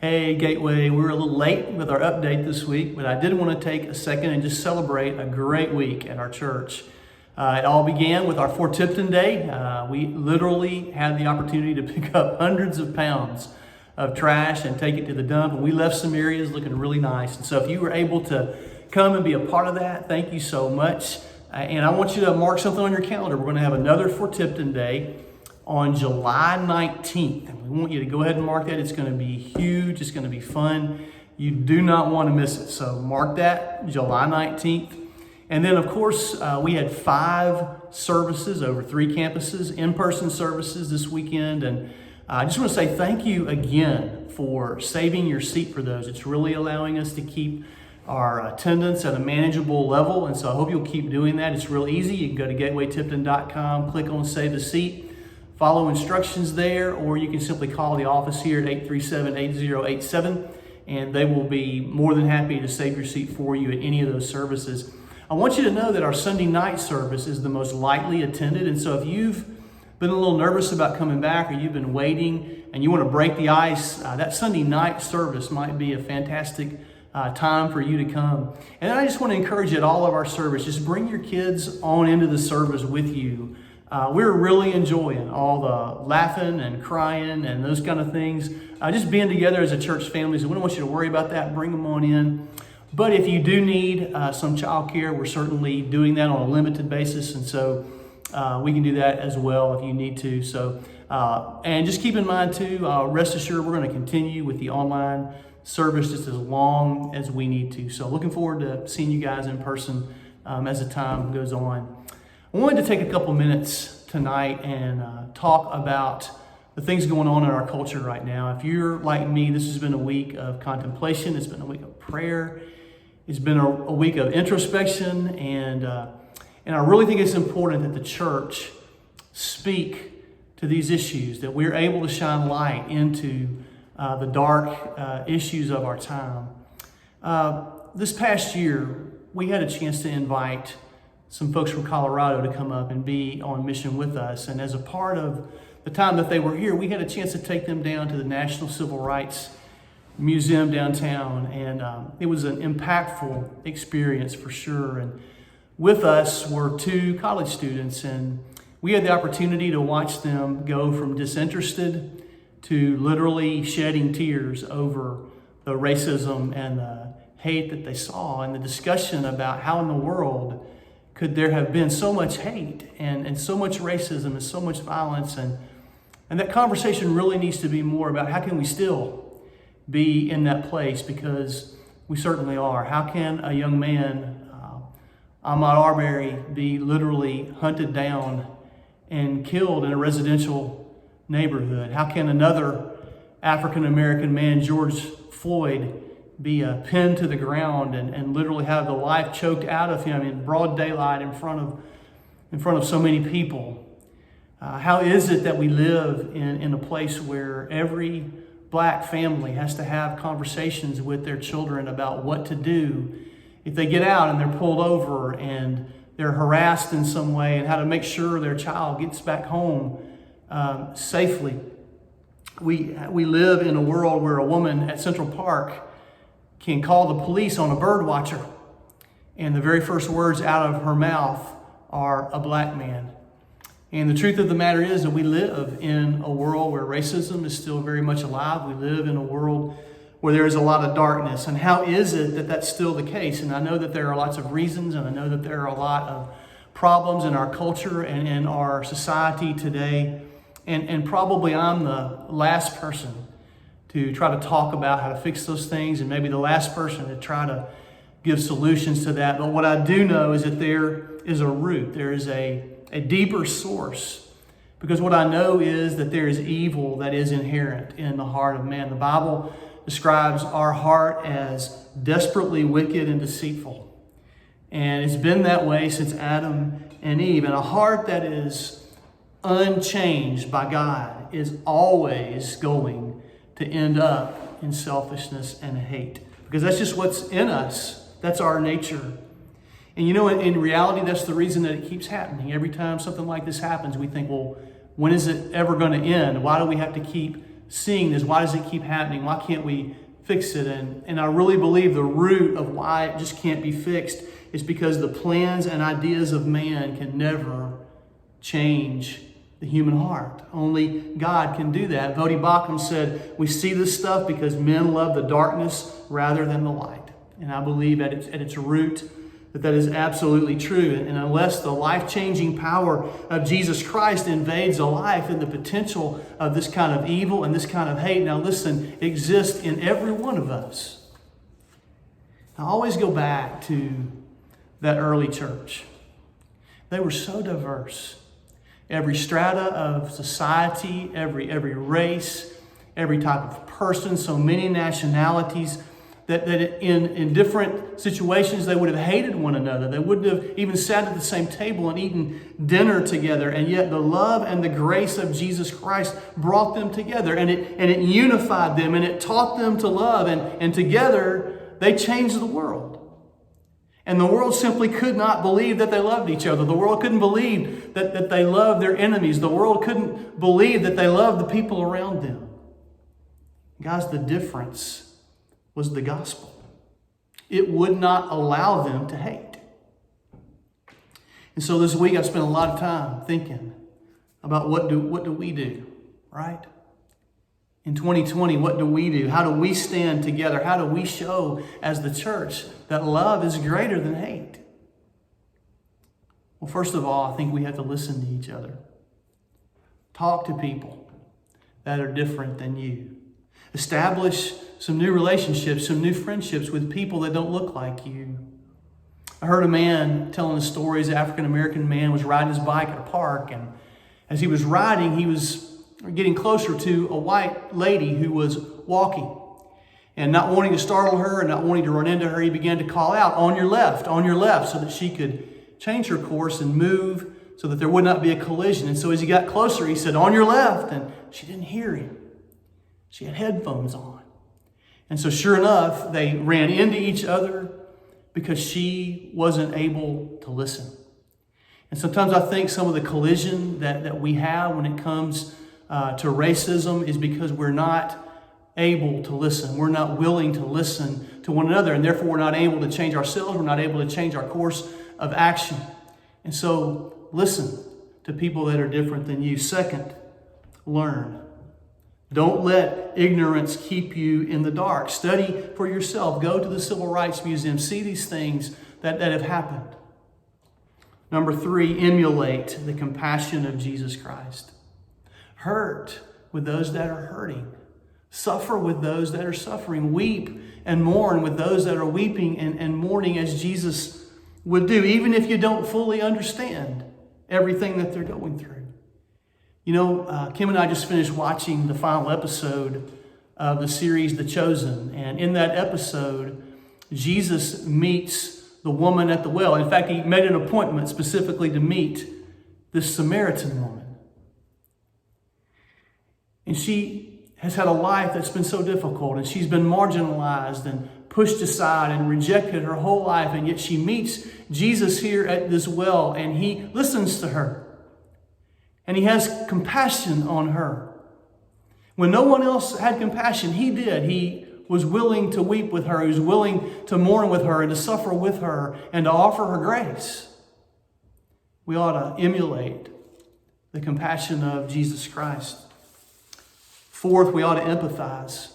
Hey Gateway, we're a little late with our update this week, but I did want to take a second and just celebrate a great week at our church. It all began with our For Tipton Day. We literally had the opportunity to pick up hundreds of pounds of trash and take it to the dump, and we left some areas looking really nice. And so if you were able to come and be a part of that, thank you so much. And I want you to mark something on your calendar. We're going to have another For Tipton Day on July 19th. And we want you to go ahead and mark that. It's going to be huge. It's going to be fun. You do not want to miss it. So mark that, July 19th. And then, of course, we had 5 services over 3 campuses, in-person services this weekend. And I just want to say thank you again for saving your seat for those. It's really allowing us to keep our attendance at a manageable level. And so I hope you'll keep doing that. It's real easy. You can go to gatewaytipton.com, click on Save a Seat, follow instructions there, or you can simply call the office here at 837-8087, and they will be more than happy to save your seat for you at any of those services. I want you to know that our Sunday night service is the most lightly attended, and so if you've been a little nervous about coming back or you've been waiting and you want to break the ice, that Sunday night service might be a fantastic time for you to come. And then I just want to encourage you at all of our service, just bring your kids on into the service with you. We're really enjoying all the laughing and crying and those kind of things. Just being together as a church family. So we don't want you to worry about that. Bring them on in. But if you do need some child care, we're certainly doing that on a limited basis. And so we can do that as well if you need to. So, and just keep in mind too, rest assured we're going to continue with the online service just as long as we need to. So looking forward to seeing you guys in person as the time goes on. I wanted to take a couple minutes tonight and talk about the things going on in our culture right now. If you're like me, this has been a week of contemplation. It's been a week of prayer. It's been a week of introspection. And I really think it's important that the church speak to these issues, that we're able to shine light into the dark issues of our time. This past year, we had a chance to invite some folks from Colorado to come up and be on mission with us. And as a part of the time that they were here, we had a chance to take them down to the National Civil Rights Museum downtown. And it was an impactful experience for sure. And with us were 2 college students, and we had the opportunity to watch them go from disinterested to literally shedding tears over the racism and the hate that they saw, and the discussion about how in the world could there have been so much hate and so much racism and so much violence. And that conversation really needs to be more about how can we still be in that place, because we certainly are. How can a young man, Ahmaud Arbery, be literally hunted down and killed in a residential neighborhood? How can another African-American man, George Floyd, be pinned to the ground and literally have the life choked out of him in broad daylight in front of so many people? How is it that we live in a place where every black family has to have conversations with their children about what to do if they get out and they're pulled over and they're harassed in some way, and how to make sure their child gets back home safely? We live in a world where a woman at Central Park can call the police on a bird watcher, and the very first words out of her mouth are a black man. And the truth of the matter is that we live in a world where racism is still very much alive. We live in a world where there is a lot of darkness. And how is it that that's still the case? And I know that there are lots of reasons, and I know that there are a lot of problems in our culture and in our society today. And probably I'm the last person to try to talk about how to fix those things, and maybe the last person to try to give solutions to that. But what I do know is that there is a root, there is a deeper source, because what I know is that there is evil that is inherent in the heart of man. The Bible describes our heart as desperately wicked and deceitful. And it's been that way since Adam and Eve. And a heart that is unchanged by God is always going to end up in selfishness and hate, because that's just what's in us. That's our nature. And you know, in reality, that's the reason that it keeps happening. Every time something like this happens, we think, well, when is it ever going to end? Why do we have to keep seeing this? Why does it keep happening? Why can't we fix it? And I really believe the root of why it just can't be fixed is because the plans and ideas of man can never change the human heart. Only God can do that. Vodi Bakum said, we see this stuff because men love the darkness rather than the light. And I believe at its root that is absolutely true. And unless the life-changing power of Jesus Christ invades a life, then the potential of this kind of evil and this kind of hate, now listen, exists in every one of us. I always go back to that early church. They were so diverse. Every strata of society, every race, every type of person, so many nationalities, that in different situations they would have hated one another. They wouldn't have even sat at the same table and eaten dinner together. And yet the love and the grace of Jesus Christ brought them together. And it unified them and it taught them to love. And together they changed the world. And the world simply could not believe that they loved each other. The world couldn't believe that they loved their enemies. The world couldn't believe that they loved the people around them. Guys, the difference was the gospel. It would not allow them to hate. And so this week I spent a lot of time thinking about what do we do, right? In 2020, what do we do? How do we stand together? How do we show as the church that love is greater than hate? Well, first of all, I think we have to listen to each other. Talk to people that are different than you. Establish some new relationships, some new friendships with people that don't look like you. I heard a man telling a story. An African-American man was riding his bike at a park, and as he was riding, he was getting closer to a white lady who was walking. And not wanting to startle her and not wanting to run into her, he began to call out, on your left, so that she could change her course and move so that there would not be a collision. And so as he got closer, he said, on your left, and she didn't hear him. She had headphones on. And so sure enough, they ran into each other because she wasn't able to listen. And sometimes I think some of the collision that we have when it comes to racism is because we're not able to listen. We're not willing to listen to one another, and therefore we're not able to change ourselves. We're not able to change our course of action. And so listen to people that are different than you. Second, learn. Don't let ignorance keep you in the dark. Study for yourself. Go to the Civil Rights Museum. See these things that have happened. Number 3, emulate the compassion of Jesus Christ. Hurt with those that are hurting. Suffer with those that are suffering. Weep and mourn with those that are weeping and mourning as Jesus would do, even if you don't fully understand everything that they're going through. You know, Kim and I just finished watching the final episode of the series The Chosen. And in that episode, Jesus meets the woman at the well. In fact, he made an appointment specifically to meet this Samaritan woman. And she has had a life that's been so difficult, and she's been marginalized and pushed aside and rejected her whole life. And yet she meets Jesus here at this well, and he listens to her. And he has compassion on her. When no one else had compassion, he did. He was willing to weep with her. He was willing to mourn with her and to suffer with her and to offer her grace. We ought to emulate the compassion of Jesus Christ. Fourth, we ought to empathize.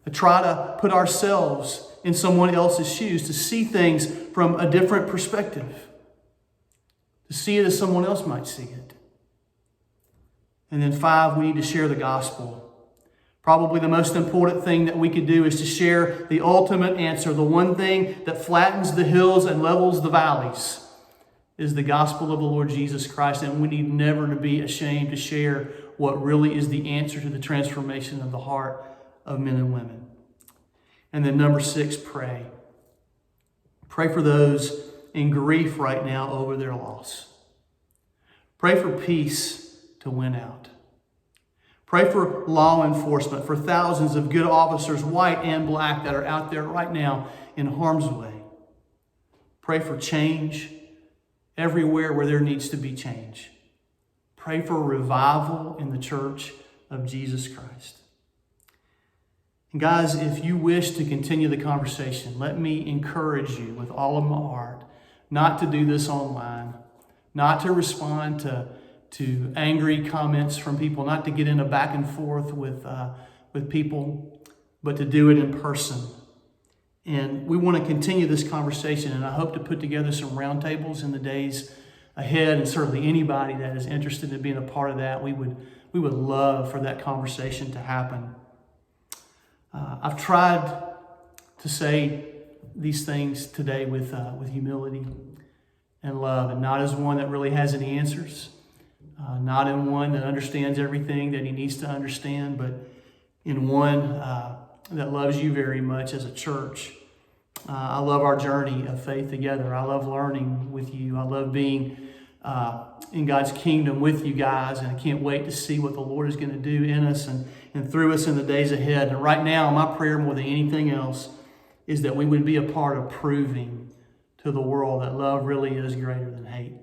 To try to put ourselves in someone else's shoes, to see things from a different perspective, to see it as someone else might see it. And then 5, we need to share the gospel. Probably the most important thing that we could do is to share the ultimate answer. The one thing that flattens the hills and levels the valleys is the gospel of the Lord Jesus Christ. And we need never to be ashamed to share what really is the answer to the transformation of the heart of men and women. And then number 6, pray. Pray for those in grief right now over their loss. Pray for peace to win out. Pray for law enforcement, for thousands of good officers, white and black, that are out there right now in harm's way. Pray for change everywhere where there needs to be change. Pray for revival in the church of Jesus Christ. And guys, if you wish to continue the conversation, let me encourage you with all of my heart not to do this online, not to respond to angry comments from people, not to get in a back and forth with people, but to do it in person. And we want to continue this conversation, and I hope to put together some roundtables in the days ahead, and certainly anybody that is interested in being a part of that, we would love for that conversation to happen. I've tried to say these things today with humility and love, and not as one that really has any answers, not in one that understands everything that he needs to understand, but in one that loves you very much as a church. I love our journey of faith together. I love learning with you. I love being in God's kingdom with you guys, and I can't wait to see what the Lord is going to do in us and through us in the days ahead. And right now, my prayer more than anything else is that we would be a part of proving to the world that love really is greater than hate.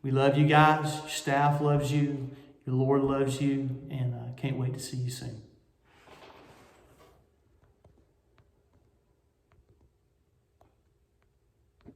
We love you guys. Your staff loves you. Your Lord loves you, and can't wait to see you soon.